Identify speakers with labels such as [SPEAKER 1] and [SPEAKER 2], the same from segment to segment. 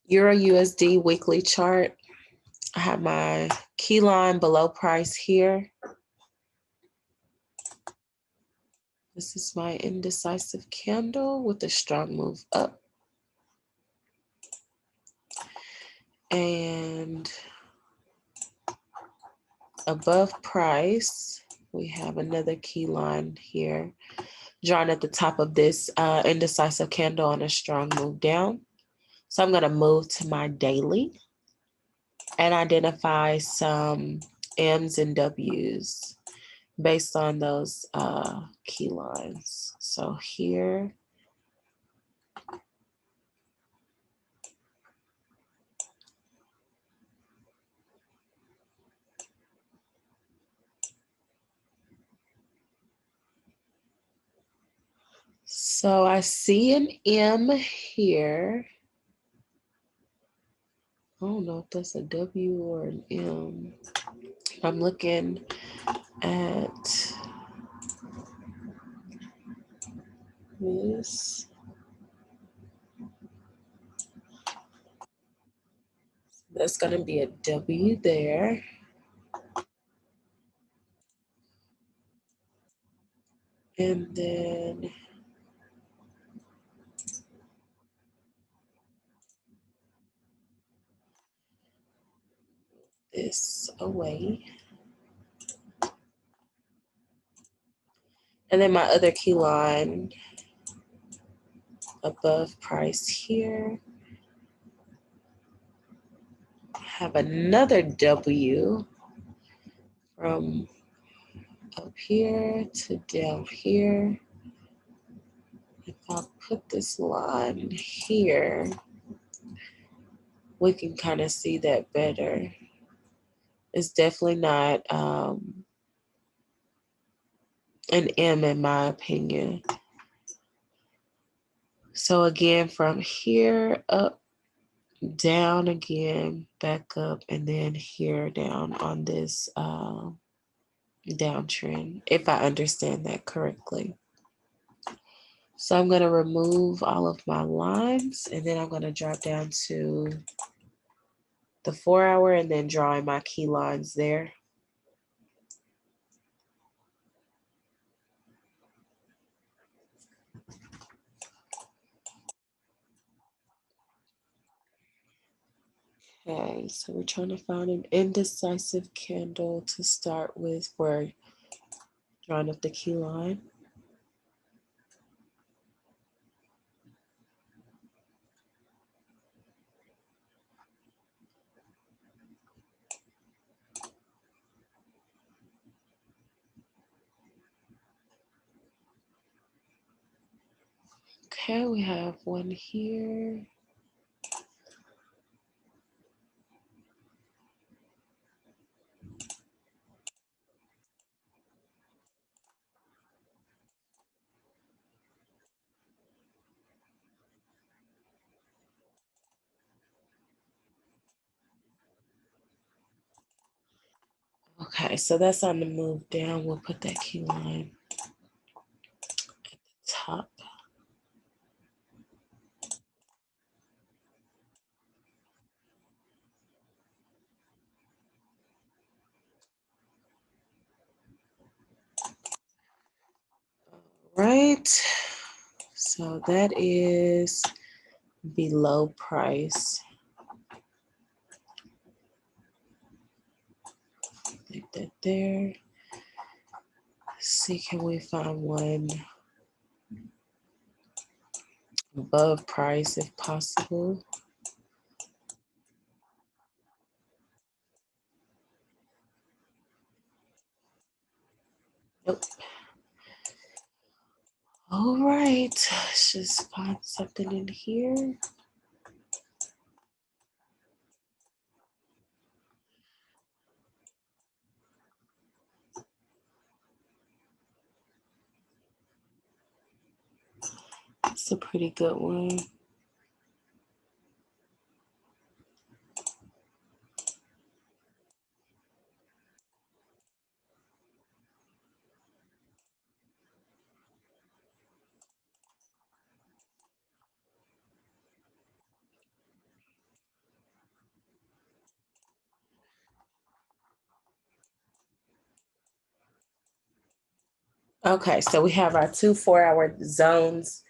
[SPEAKER 1] Euro USD weekly chart. I have my key line below price here. This is my indecisive candle with a strong move up. And above price, we have another key line here drawn at the top of this indecisive candle on a strong move down. So I'm going to move to my daily and identify some M's and W's based on those key lines. So here, so I see an M here. I don't know if that's a W or an M. I'm looking at this. That's going to be a W there. And then this away. And then my other key line above price here. I have another W from up here to down here. If I put this line here, we can kind of see that better. It's definitely not an M in my opinion. So again, from here up, down again, back up, and then here down on this downtrend, if I understand that correctly. So I'm going to remove all of my lines, and then I'm going to drop down to the 4 hour and then drawing my key lines there. Okay, so we're trying to find an indecisive candle to start with for drawing up the key line. Okay, we have one here. Okay, so that's on the move down. We'll put that key line at the top. All right, so that is below price. Like that there. See, can we find one above price if possible? Nope. All right, let's just find something in here. It's a pretty good one. Okay, so we have our 2 4-hour zones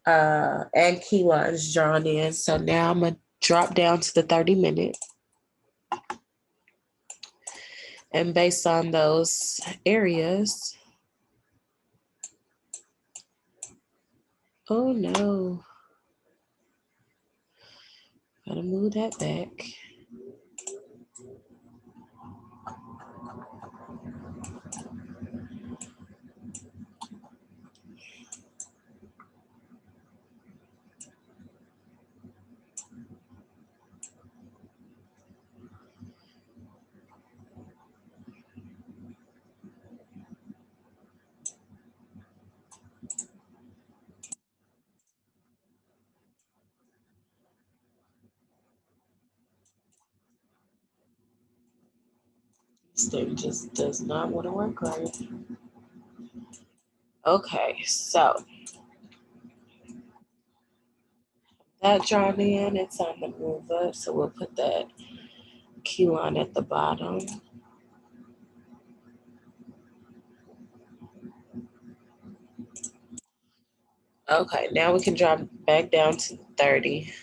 [SPEAKER 1] and key lines drawn in. So now I'm gonna drop down to the 30-minute. And based on those areas, oh no, gotta move that back. This thing just does not want to work right. Okay, so that drawn in, it's on the move up. So we'll put that key line at the bottom. Okay, now we can drop back down to 30.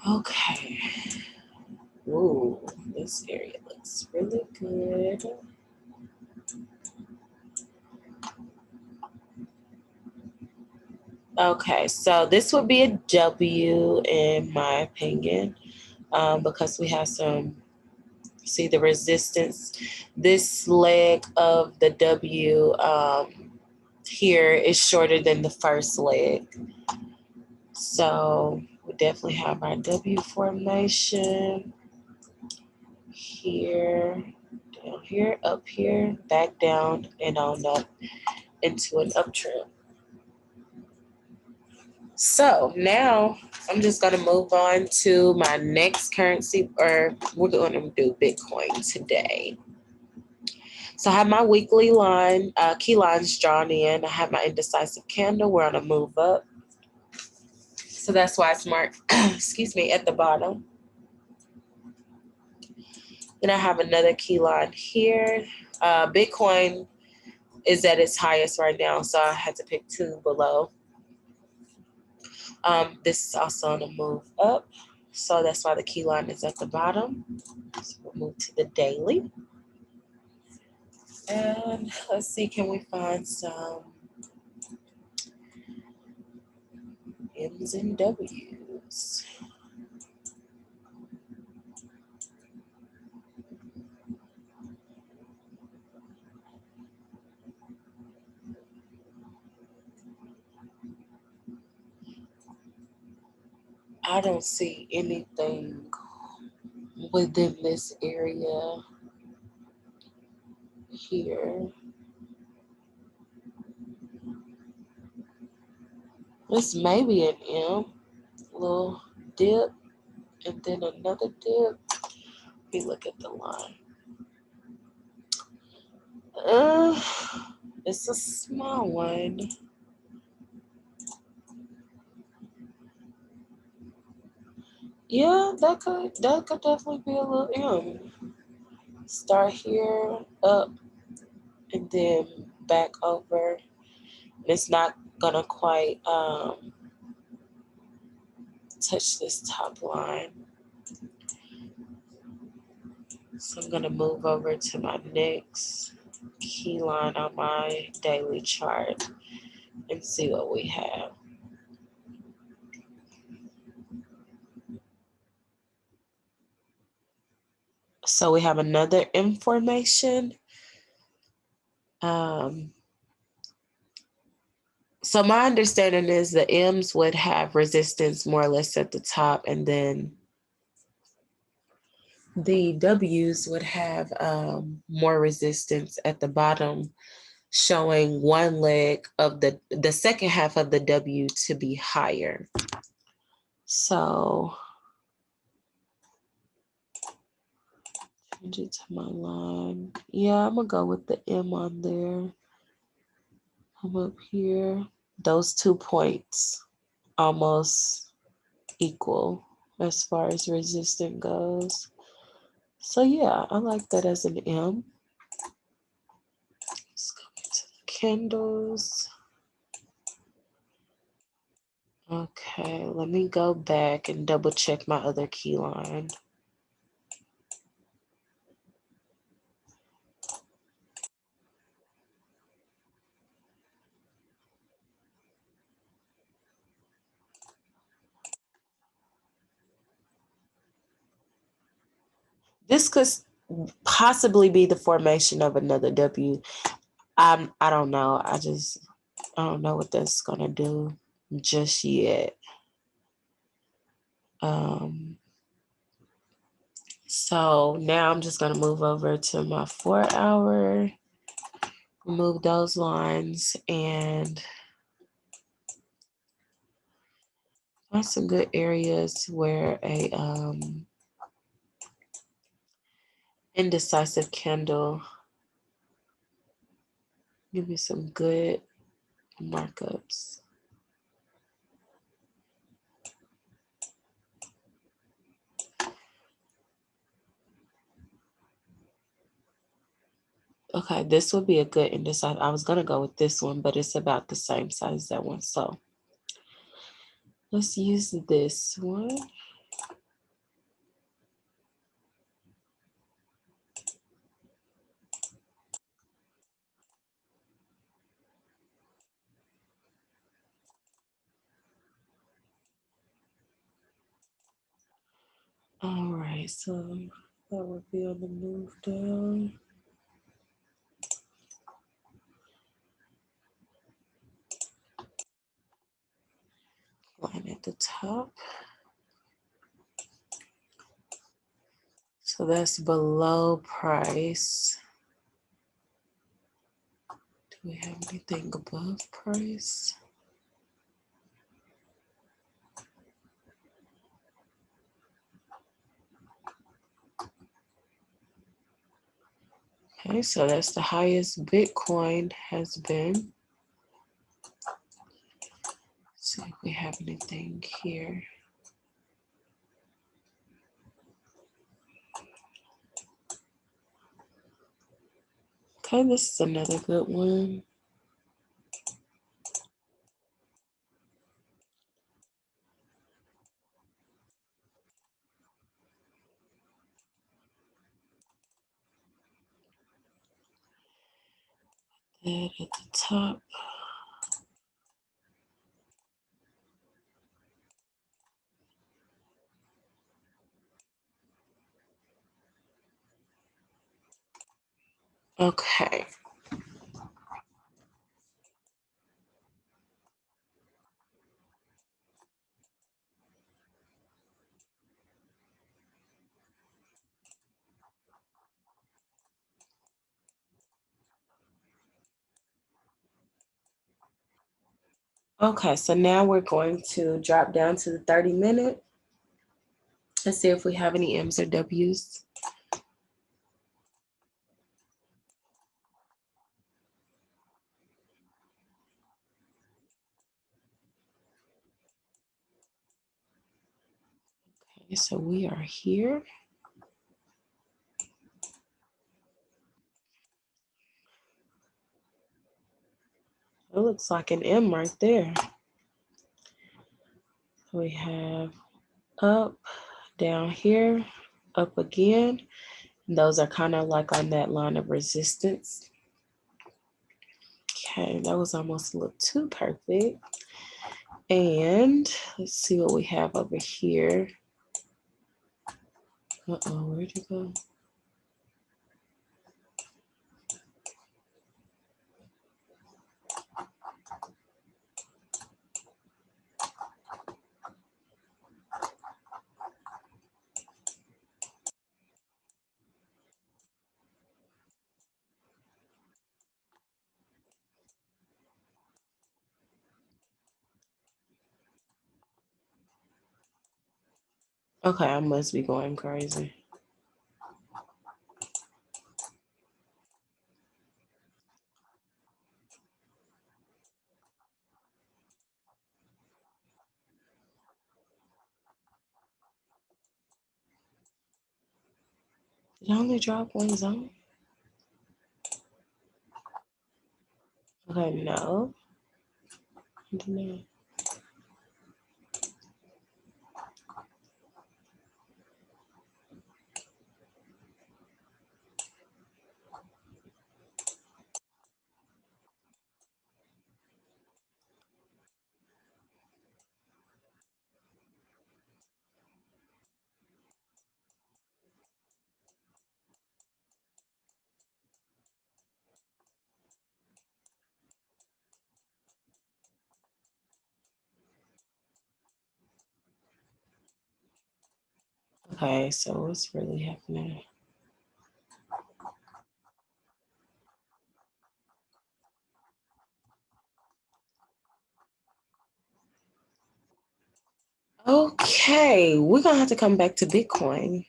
[SPEAKER 1] Okay. Ooh, this area looks really good. Okay, so this would be a W in my opinion, because we have some, see the resistance. This leg of the W here is shorter than the first leg. So we definitely have our W formation here, down here, up here, back down, and on up into an uptrend. So now I'm just going to move on to my next currency, or we're going to do Bitcoin today. So I have my weekly line, key lines drawn in. I have my indecisive candle. We're on a move up. So that's why it's marked, excuse me, at the bottom. Then I have another key line here. Bitcoin is at its highest right now, so I had to pick 2 below. This is also on a move up, so that's why the key line is at the bottom. So we'll move to the daily. And let's see, can we find some M's and W's? I don't see anything within this area here. This may be an M, little dip, and then another dip. Let me look at the line. It's a small one. Yeah, that could definitely be a little M. Start here, up, and then back over. It's not gonna quite touch this top line. So I'm gonna move over to my next key line on my daily chart and see what we have. So we have another M formation. So my understanding is the M's would have resistance more or less at the top, and then the W's would have more resistance at the bottom, showing one leg of the second half of the W to be higher. So Change it to my line. Yeah, I'm gonna go with the M on there. I'm up here. Those 2 points almost equal as far as resistance goes. So yeah, I like that as an M. Let's go into the candles. Okay, let me go back and double check my other key line. This could possibly be the formation of another W. I don't know. I don't know what that's gonna do just yet. So now I'm just gonna move over to my 4-hour, remove those lines, and find some good areas where a indecisive candle give me some good markups. Okay, this would be a good indecisive. I was gonna go with this one, but it's about the same size as that one. So let's use this one. All right, so that would be on the move down. Line at the top. So that's below price. Do we have anything above price? Okay, so that's the highest Bitcoin has been. Let's see if we have anything here. Okay, this is another good one. That at the top. Okay. Okay, so now we're going to drop down to the 30-minute and see if we have any M's or W's. Okay, so we are here. It looks like an M right there. We have up, down here, up again. And those are kind of like on that line of resistance. Okay, that was almost a little too perfect. And let's see what we have over here. Uh-oh, where'd you go? Okay, I must be going crazy. Did I only drop one zone? Okay, no. I don't know. Okay, so what's really happening? Okay, we're gonna have to come back to Bitcoin.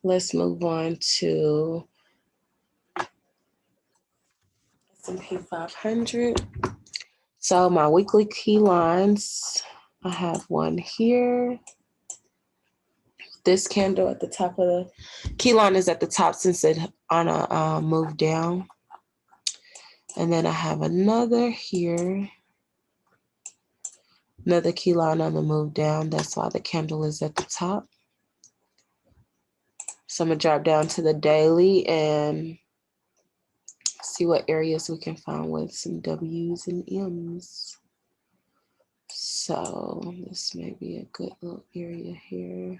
[SPEAKER 1] Let's move on to S&P 500. So my weekly key lines, I have one here. This candle at the top of the key line is at the top since it on a move down. And then I have another here. Another key line on the move down. That's why the candle is at the top. So I'm gonna drop down to the daily and see what areas we can find with some W's and M's. So this may be a good little area here.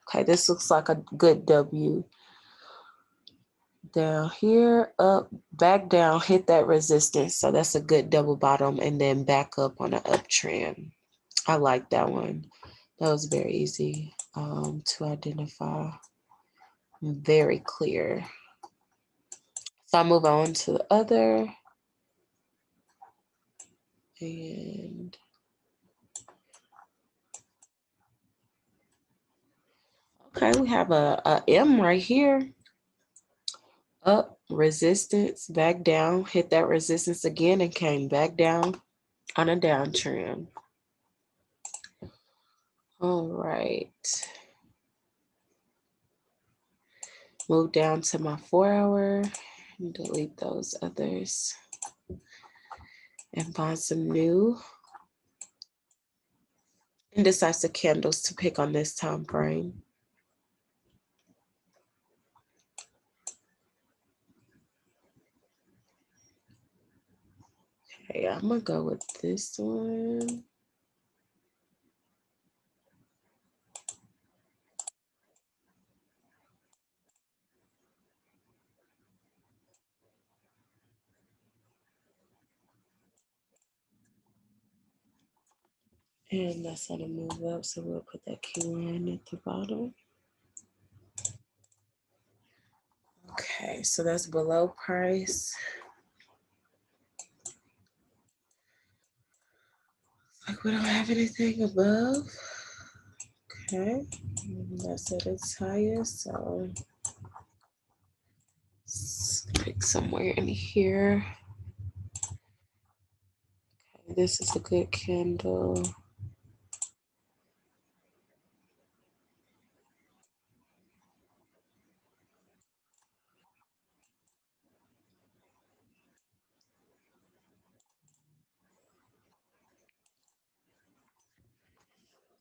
[SPEAKER 1] Okay, this looks like a good W. Down here, up, back down, hit that resistance. So that's a good double bottom and then back up on an uptrend. I like that one. That was very easy to identify. Very clear. So I move on to the other. And okay, we have a M right here. Up, resistance, back down, hit that resistance again and came back down on a downtrend. All right. Move down to my 4 hour and delete those others and find some new indecisive candles to pick on this time frame. Okay, I'm gonna go with this one. And that's gonna move up, so we'll put that key line at the bottom. Okay, so that's below price. Like we don't have anything above. Okay, that's at its highest, so let's pick somewhere in here. Okay, this is a good candle.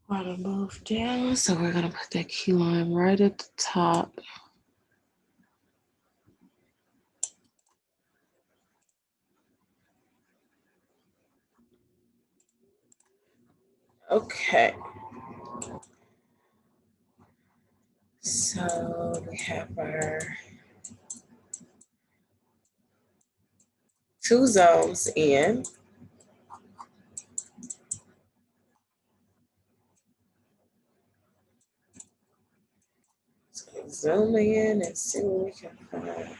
[SPEAKER 1] Want to move down, so we're gonna put that key line right at the top. Okay. So we have our 2 zones in. So zoom in and see what we can find.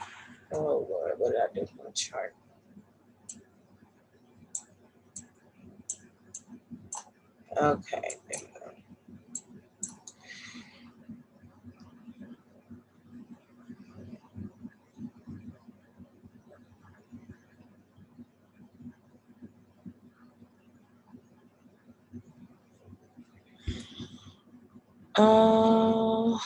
[SPEAKER 1] Oh Lord, what did I do with my chart? Okay, there we go. Uh,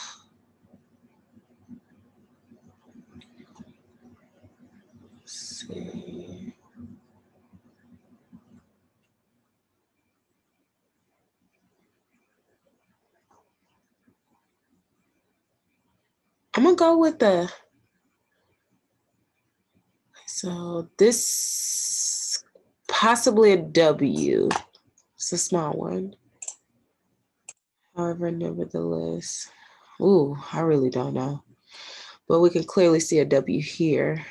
[SPEAKER 1] let's see. I'm gonna go with so this possibly a W. It's a small one. However, nevertheless, ooh, I really don't know. But we can clearly see a W here.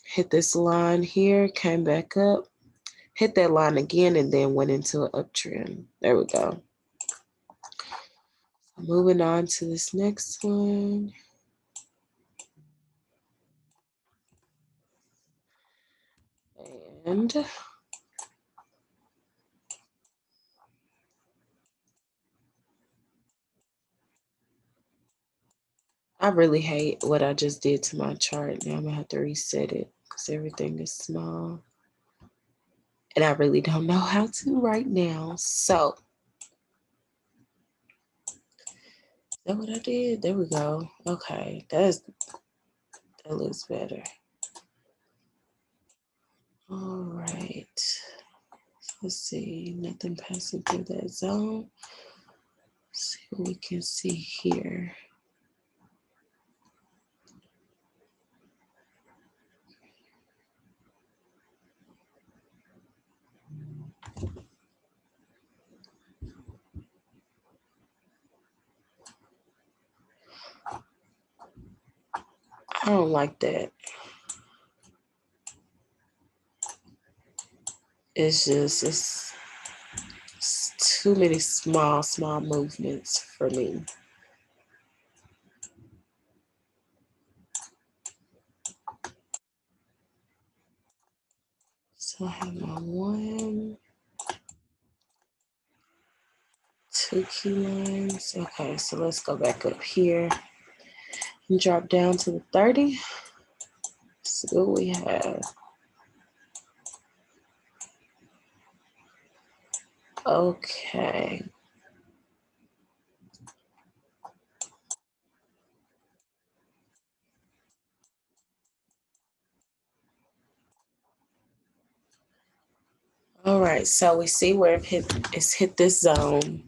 [SPEAKER 1] Hit this line here, came back up, hit that line again, and then went into an uptrend. There we go. Moving on to this next one. And I really hate what I just did to my chart. Now I'm gonna have to reset it because everything is small. And I really don't know how to right now. So, is that what I did? There we go. Okay, that looks better. All right. Let's see, nothing passing through that zone. Let's see what we can see here. I don't like that. It's too many small movements for me. So I have my 1, 2 key lines. Okay, so let's go back up here and drop down to the 30. See what we have. Okay. All right, so we see where it's hit this zone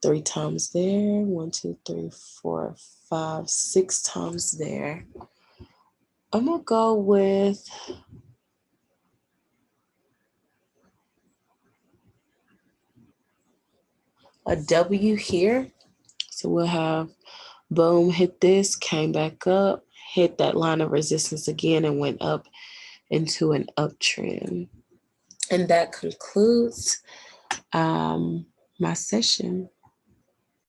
[SPEAKER 1] 3 times there. 1, 2, 3, 4, 5, 6 times there. I'm gonna go with a W here. So we'll have boom, hit this, came back up, hit that line of resistance again, and went up into an uptrend. And that concludes my session.